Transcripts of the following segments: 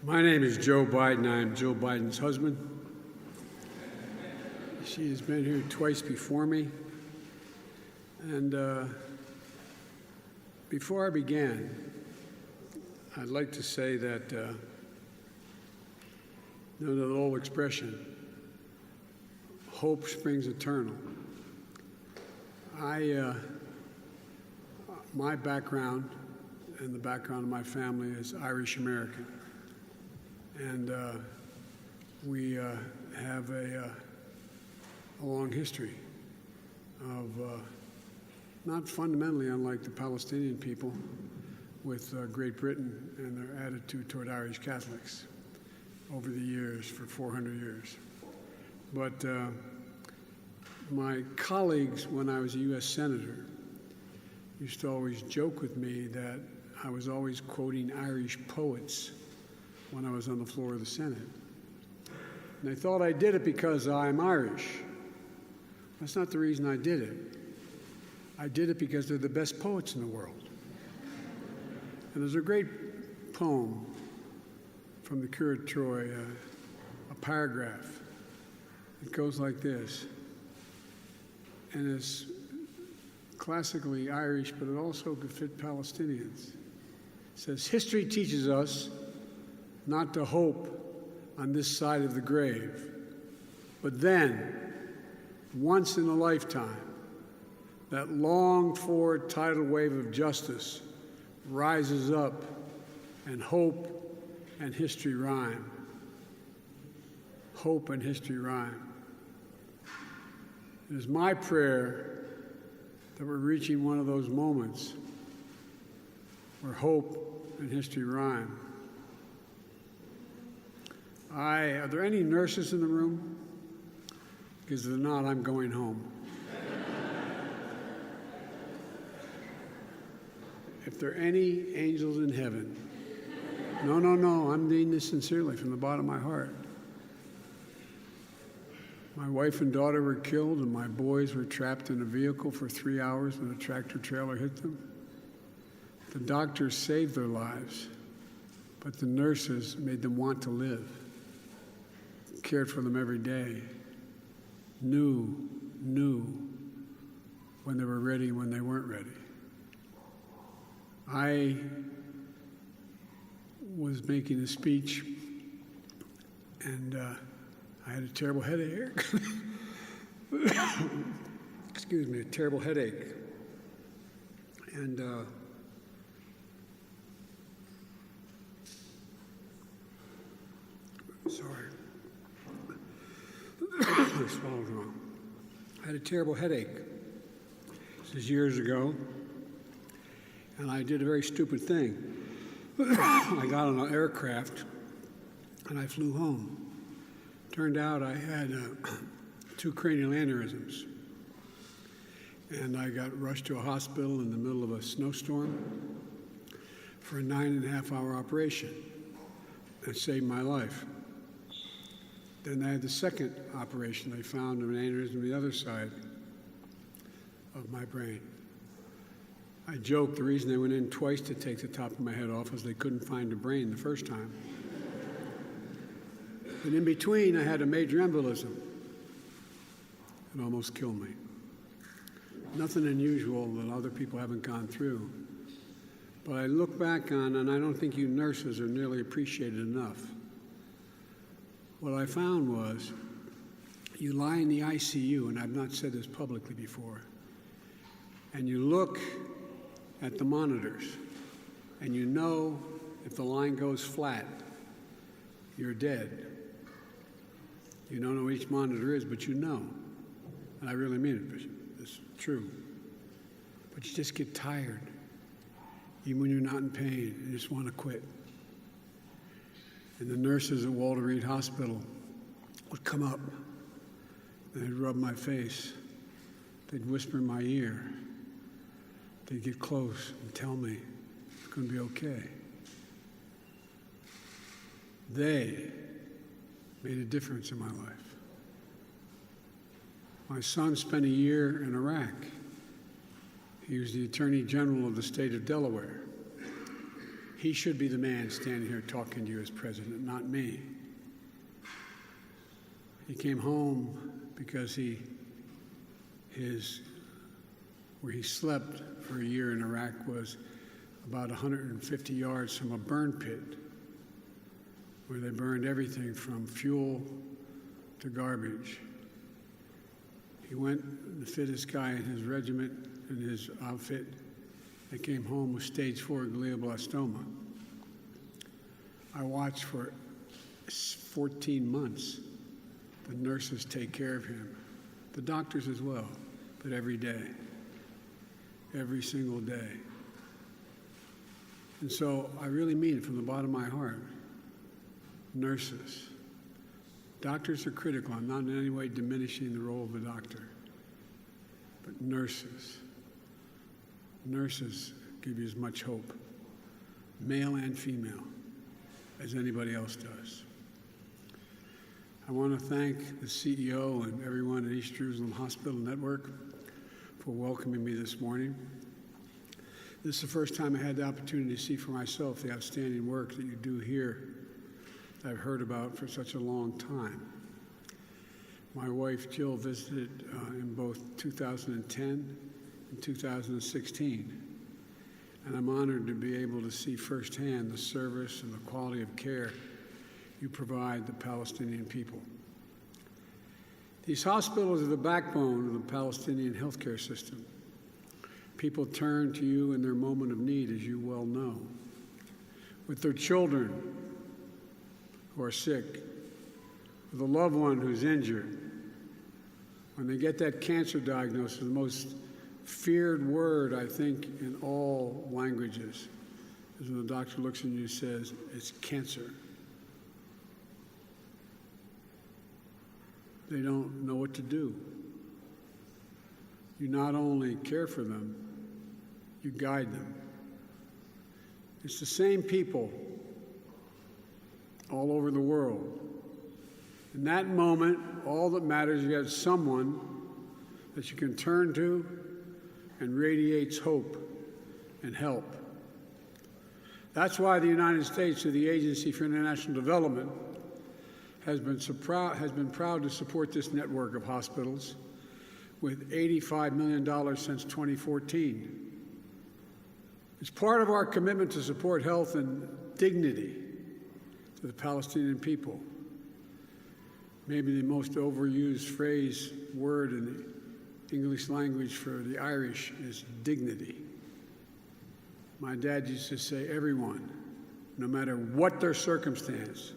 My name is Joe Biden. I'm Joe Biden's husband. She has been here twice before me. And before I began, I'd like to say that, you know the old expression, hope springs eternal. My background and the background of my family is Irish American. And we have a long history of not fundamentally unlike the Palestinian people with Great Britain and their attitude toward Irish Catholics over the years, for 400 years. But my colleagues, when I was a U.S. Senator, used to always joke with me that I was always quoting Irish poets when I was on the floor of the Senate. And they thought I did it because I'm Irish. That's not the reason I did it. I did it because they're the best poets in the world. And there's a great poem from the Curate Troy, a paragraph. It goes like this, and it's classically Irish, but it also could fit Palestinians. It says, "History teaches us not to hope on this side of the grave, but then, once in a lifetime, that longed-for tidal wave of justice rises up, and hope and history rhyme." Hope and history rhyme. It is my prayer that we're reaching one of those moments where hope and history rhyme. Are there any nurses in the room? Because if they're not, I'm going home. If there are any angels in heaven, no, I'm meaning this sincerely from the bottom of my heart. My wife and daughter were killed, and my boys were trapped in a vehicle for 3 hours when a tractor trailer hit them. The doctors saved their lives, but the nurses made them want to live, cared for them every day, knew when they were ready and when they weren't ready. I was making a speech, and I had a terrible headache. Excuse me, a terrible headache. And sorry. I swallowed wrong. I had a terrible headache. This is years ago. And I did a very stupid thing. I got on an aircraft and I flew home. Turned out I had 2 cranial aneurysms. And I got rushed to a hospital in the middle of a snowstorm for a 9.5-hour operation. That saved my life. Then I had the second operation. They found an aneurysm on the other side of my brain. I joke the reason they went in twice to take the top of my head off was they couldn't find a brain the first time. And in between, I had a major embolism. It almost killed me. Nothing unusual that other people haven't gone through. But I look back on, and I don't think you nurses are nearly appreciated enough. What I found was, you lie in the ICU, and I've not said this publicly before, and you look at the monitors, and you know if the line goes flat, you're dead. You don't know what each monitor is, but you know. And I really mean it, Bishop. It's true. But you just get tired, even when you're not in pain. You just want to quit. And the nurses at Walter Reed Hospital would come up, and they'd rub my face. They'd whisper in my ear. They'd get close and tell me it's going to be okay. They made a difference in my life. My son spent a year in Iraq. He was the Attorney General of the state of Delaware. He should be the man standing here talking to you as president, not me. He came home because where he slept for a year in Iraq was about 150 yards from a burn pit where they burned everything from fuel to garbage. He went, the fittest guy in his regiment, in his outfit, and came home with stage 4 glioblastoma. I watched for 14 months the nurses take care of him, the doctors as well, but every day, every single day. And so I really mean it from the bottom of my heart. Nurses. Doctors are critical. I'm not in any way diminishing the role of a doctor. But nurses. Nurses give you as much hope, male and female, as anybody else does. I want to thank the CEO and everyone at East Jerusalem Hospital Network for welcoming me this morning. This is the first time I had the opportunity to see for myself the outstanding work that you do here that I've heard about for such a long time. My wife, Jill, visited in both 2010 and 2016, and I'm honored to be able to see firsthand the service and the quality of care you provide the Palestinian people. These hospitals are the backbone of the Palestinian healthcare system. People turn to you in their moment of need, as you well know, with their children who are sick, with a loved one who's injured. When they get that cancer diagnosis, the most feared word, I think, in all languages is when the doctor looks at you and says, it's cancer. They don't know what to do. You not only care for them, you guide them. It's the same people all over the world. In that moment, all that matters is you have someone that you can turn to and radiates hope and help. That's why the United States, through the Agency for International Development, has been proud to support this network of hospitals with $85 million since 2014. It's part of our commitment to support health and dignity to the Palestinian people. Maybe the most overused word in the English language for the Irish is dignity. My dad used to say, everyone, no matter what their circumstance,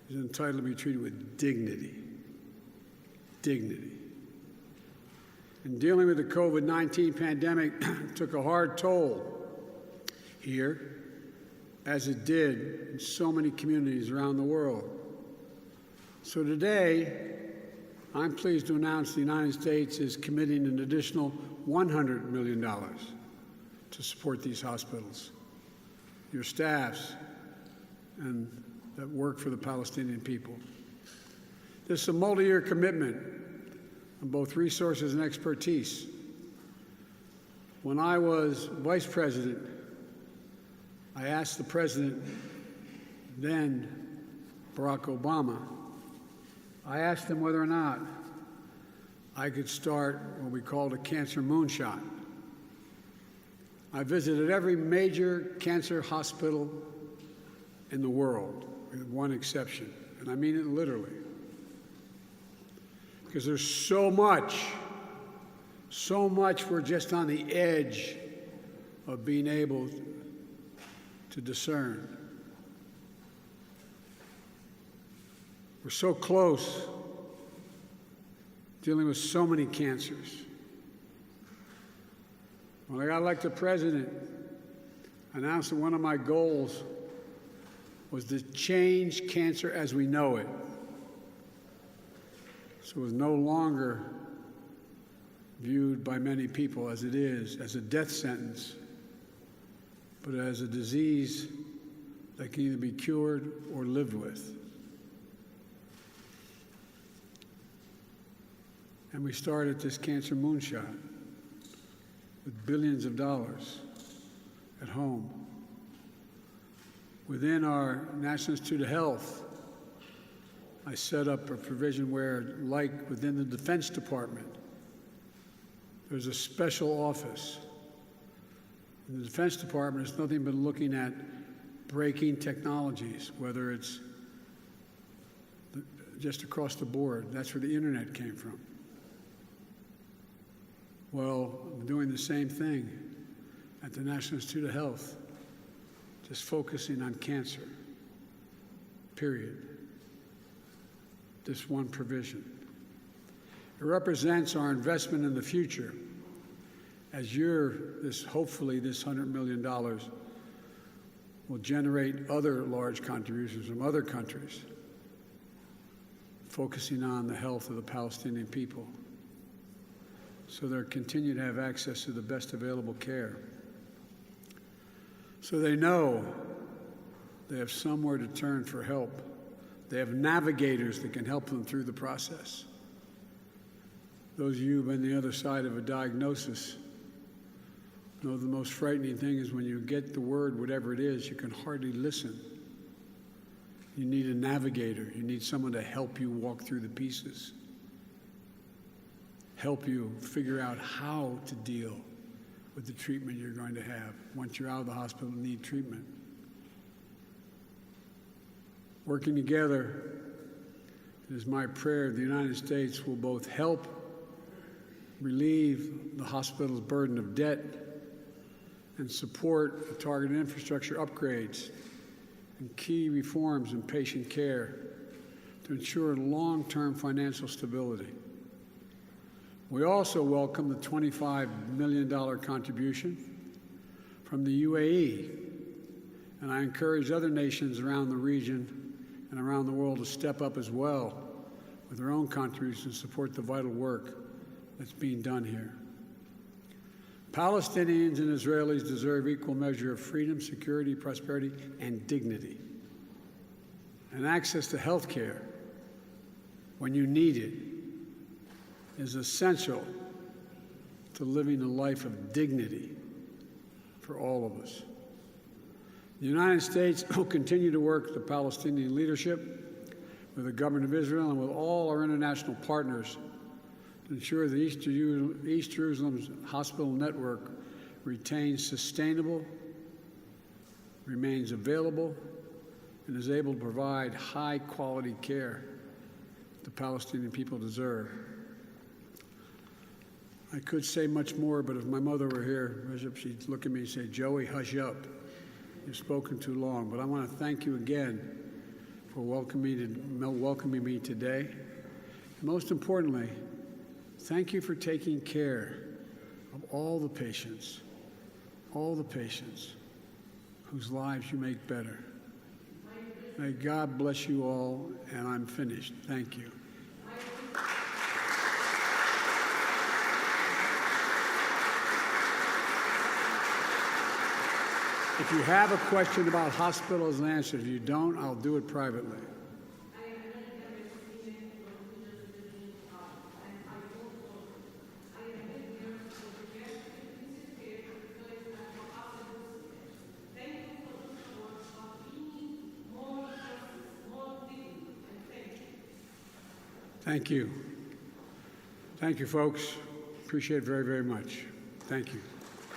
is entitled to be treated with dignity. Dignity. And dealing with the COVID-19 pandemic took a hard toll here, as it did in so many communities around the world. So today, I'm pleased to announce the United States is committing an additional $100 million to support these hospitals, your staffs, and that work for the Palestinian people. This is a multi-year commitment on both resources and expertise. When I was vice president, I asked the president, then Barack Obama, I asked him whether or not I could start what we called a cancer moonshot. I visited every major cancer hospital in the world, with one exception, and I mean it literally. Because there's so much we're just on the edge of being able to discern. We're so close, dealing with so many cancers. When I got elected president, I announced that one of my goals was to change cancer as we know it. So it was no longer viewed by many people as it is, as a death sentence, but as a disease that can either be cured or lived with. And we started this cancer moonshot with billions of dollars at home. Within our National Institute of Health, I set up a provision where, like within the Defense Department, there's a special office. In the Defense Department, it's nothing but looking at breaking technologies, whether it's just across the board. That's where the internet came from. Well, I'm doing the same thing at the National Institute of Health, just focusing on cancer, period. This one provision. It represents our investment in the future as hopefully this $100 million will generate other large contributions from other countries, focusing on the health of the Palestinian people, so they'll continue to have access to the best available care. So they know they have somewhere to turn for help. They have navigators that can help them through the process. Those of you who've been the other side of a diagnosis know the most frightening thing is when you get the word, whatever it is, you can hardly listen. You need a navigator. You need someone to help you walk through the pieces, help you figure out how to deal with the treatment you're going to have once you're out of the hospital and need treatment. Working together, it is my prayer the United States will both help relieve the hospital's burden of debt and support the targeted infrastructure upgrades and key reforms in patient care to ensure long-term financial stability. We also welcome the $25 million contribution from the UAE, and I encourage other nations around the region and around the world to step up as well with their own contributions to support the vital work that's being done here. Palestinians and Israelis deserve equal measure of freedom, security, prosperity, and dignity. And access to health care when you need it is essential to living a life of dignity for all of us. The United States will continue to work with the Palestinian leadership, with the government of Israel, and with all our international partners to ensure the East Jerusalem's hospital network retains sustainable, remains available, and is able to provide high-quality care the Palestinian people deserve. I could say much more, but if my mother were here, Bishop, she'd look at me and say, "Joey, hush up. You've spoken too long." But I want to thank you again for welcoming me today. And most importantly, thank you for taking care of all the patients whose lives you make better. May God bless you all, and I'm finished. Thank you. If you have a question about hospitals and answer, if you don't, I'll do it privately. Thank you. Thank you, folks. Appreciate it very, very much. Thank you.